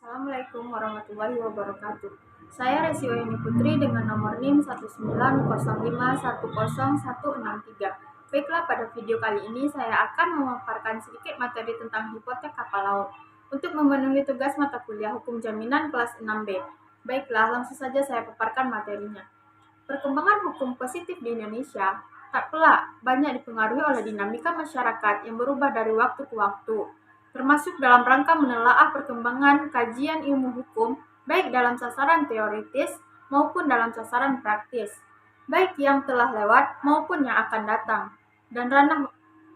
Assalamualaikum warahmatullahi wabarakatuh. Saya Resi Wayuni Putri dengan nomor NIM 190510163. Baiklah, pada video kali ini saya akan memaparkan sedikit materi tentang hipotek kapal laut untuk memenuhi tugas mata kuliah Hukum Jaminan kelas 6B. Baiklah, langsung saja saya paparkan materinya. Perkembangan hukum positif di Indonesia tak pelak banyak dipengaruhi oleh dinamika masyarakat yang berubah dari waktu ke waktu, termasuk dalam rangka menelaah perkembangan kajian ilmu hukum, baik dalam sasaran teoritis maupun dalam sasaran praktis, baik yang telah lewat maupun yang akan datang. Dan dalam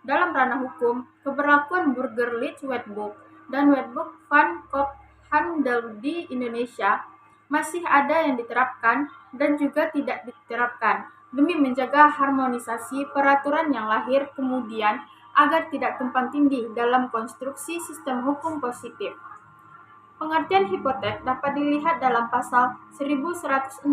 ranah hukum, keberlakuan Burgerlich Wetboek dan Wetboek van Kok Handel di Indonesia masih ada yang diterapkan dan juga tidak diterapkan demi menjaga harmonisasi peraturan yang lahir kemudian agar tidak tumpang tindih dalam konstruksi sistem hukum positif. Pengertian hipotek dapat dilihat dalam pasal 1162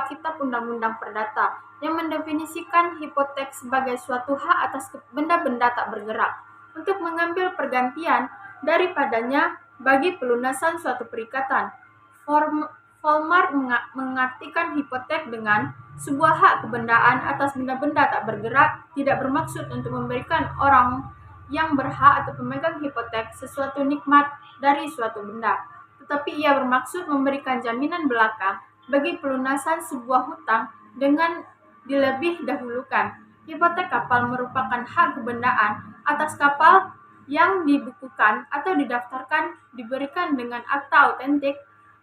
Kitab Undang-Undang Perdata yang mendefinisikan hipotek sebagai suatu hak atas benda-benda tak bergerak untuk mengambil pergantian daripadanya bagi pelunasan suatu perikatan. Volmar mengartikan hipotek dengan sebuah hak kebendaan atas benda-benda tak bergerak tidak bermaksud untuk memberikan orang yang berhak atau pemegang hipotek sesuatu nikmat dari suatu benda, tetapi ia bermaksud memberikan jaminan belaka bagi pelunasan sebuah hutang dengan dilebih dahulukan. Hipotek kapal merupakan hak kebendaan atas kapal yang dibukukan atau didaftarkan diberikan dengan akta autentik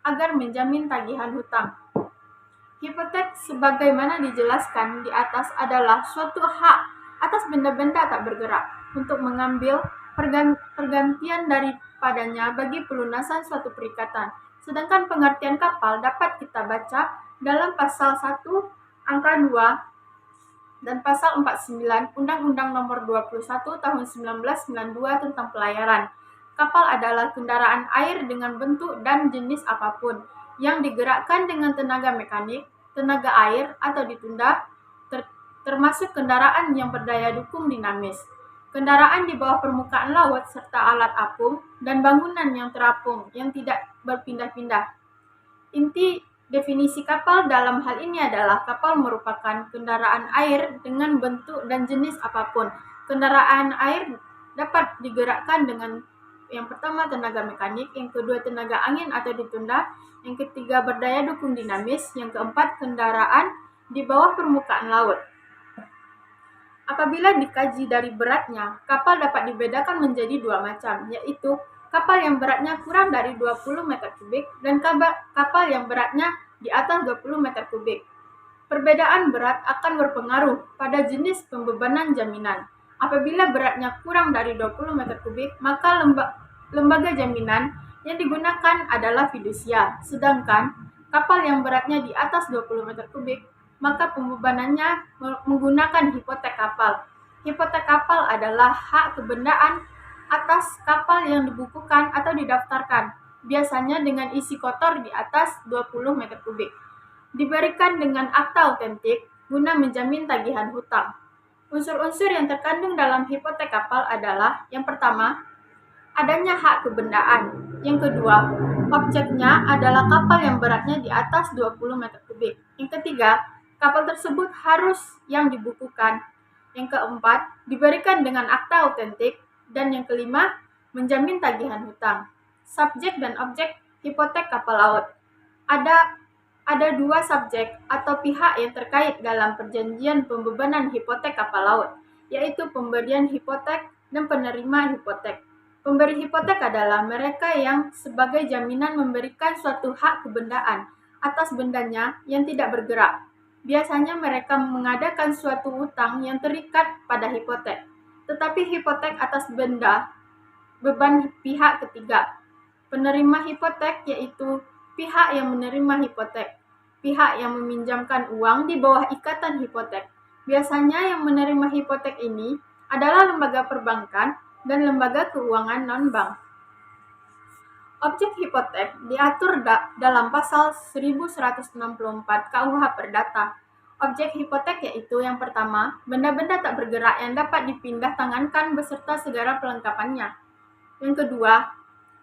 agar menjamin tagihan hutang. Hipotek sebagaimana dijelaskan di atas adalah suatu hak atas benda-benda tak bergerak untuk mengambil pergantian daripadanya bagi pelunasan suatu perikatan. Sedangkan pengertian kapal dapat kita baca dalam pasal 1 angka 2 dan pasal 49 Undang-Undang Nomor 21 Tahun 1992 tentang pelayaran. Kapal adalah kendaraan air dengan bentuk dan jenis apapun yang digerakkan dengan tenaga mekanik, tenaga air, atau ditunda, termasuk kendaraan yang berdaya dukung dinamis, kendaraan di bawah permukaan laut, serta alat apung dan bangunan yang terapung yang tidak berpindah-pindah. Inti definisi kapal dalam hal ini adalah kapal merupakan kendaraan air dengan bentuk dan jenis apapun. Kendaraan air dapat digerakkan dengan yang pertama tenaga mekanik, yang kedua tenaga angin atau ditunda, yang ketiga berdaya dukung dinamis, yang keempat kendaraan di bawah permukaan laut. Apabila dikaji dari beratnya, kapal dapat dibedakan menjadi dua macam, yaitu kapal yang beratnya kurang dari 20 meter kubik dan kapal yang beratnya di atas 20 meter kubik. Perbedaan berat akan berpengaruh pada jenis pembebanan jaminan. Apabila beratnya kurang dari 20 meter kubik, maka lembaga jaminan yang digunakan adalah fidusia. Sedangkan kapal yang beratnya di atas 20 meter kubik, maka pembebanannya menggunakan hipotek kapal. Hipotek kapal adalah hak kebendaan atas kapal yang dibukukan atau didaftarkan, biasanya dengan isi kotor di atas 20 meter kubik. Diberikan dengan akta autentik guna menjamin tagihan hutang. Unsur-unsur yang terkandung dalam hipotek kapal adalah yang pertama, adanya hak kebendaan. Yang kedua, objeknya adalah kapal yang beratnya di atas 20 meter kubik. Yang ketiga, kapal tersebut harus yang dibukukan. Yang keempat, diberikan dengan akta autentik. Dan yang kelima, menjamin tagihan hutang. Subjek dan objek hipotek kapal laut. Ada dua subjek atau pihak yang terkait dalam perjanjian pembebanan hipotek kapal laut, yaitu pemberian hipotek dan penerima hipotek. Pemberi hipotek adalah mereka yang sebagai jaminan memberikan suatu hak kebendaan atas bendanya yang tidak bergerak. Biasanya mereka mengadakan suatu hutang yang terikat pada hipotek, tetapi hipotek atas benda beban pihak ketiga. Penerima hipotek yaitu pihak yang menerima hipotek, pihak yang meminjamkan uang di bawah ikatan hipotek. Biasanya yang menerima hipotek ini adalah lembaga perbankan dan lembaga keuangan non-bank. Objek hipotek diatur dalam pasal 1164 KUH Perdata. Objek hipotek yaitu yang pertama, benda-benda tak bergerak yang dapat dipindah tangankan beserta segala pelengkapannya. Yang kedua,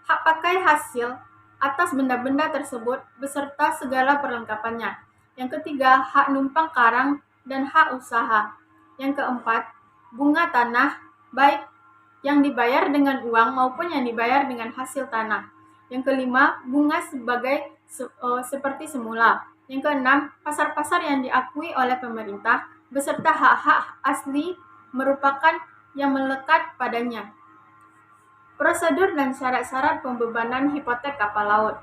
hak pakai hasil atas benda-benda tersebut beserta segala perlengkapannya. Yang ketiga, hak numpang karang dan hak usaha. Yang keempat, bunga tanah, baik yang dibayar dengan uang maupun yang dibayar dengan hasil tanah. Yang kelima, bunga seperti semula. Yang keenam, pasar-pasar yang diakui oleh pemerintah beserta hak-hak asli merupakan yang melekat padanya. Prosedur dan syarat-syarat pembebanan hipotek kapal laut.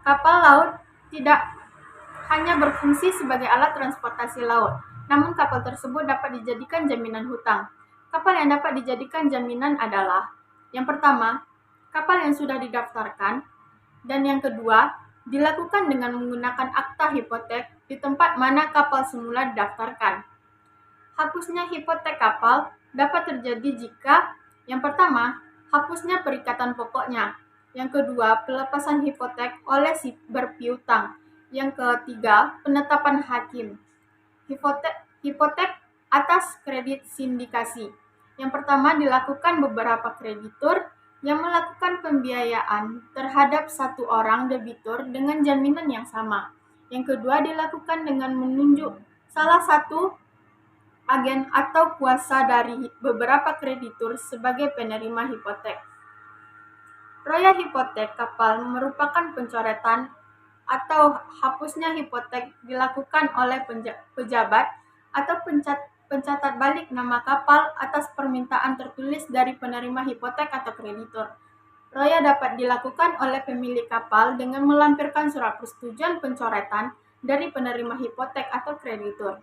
Kapal laut tidak hanya berfungsi sebagai alat transportasi laut, namun kapal tersebut dapat dijadikan jaminan hutang. Kapal yang dapat dijadikan jaminan adalah: yang pertama, kapal yang sudah didaftarkan, dan yang kedua, dilakukan dengan menggunakan akta hipotek di tempat mana kapal semula didaftarkan. Hapusnya hipotek kapal dapat terjadi jika: yang pertama, hapusnya perikatan pokoknya; yang kedua, pelepasan hipotek oleh si berpiutang; yang ketiga, penetapan hakim. Hipotek atas kredit sindikasi. Yang pertama, dilakukan beberapa kreditur yang melakukan pembiayaan terhadap satu orang debitur dengan jaminan yang sama. Yang kedua, dilakukan dengan menunjuk salah satu agen atau kuasa dari beberapa kreditur sebagai penerima hipotek. Roya hipotek kapal merupakan pencoretan atau hapusnya hipotek dilakukan oleh pejabat atau pencatat balik nama kapal atas permintaan tertulis dari penerima hipotek atau kreditur. Roya dapat dilakukan oleh pemilik kapal dengan melampirkan surat persetujuan pencoretan dari penerima hipotek atau kreditur.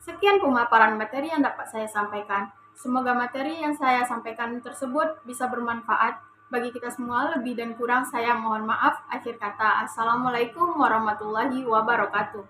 Sekian pemaparan materi yang dapat saya sampaikan. Semoga materi yang saya sampaikan tersebut bisa bermanfaat bagi kita semua. Lebih dan kurang saya mohon maaf. Akhir kata, Assalamualaikum warahmatullahi wabarakatuh.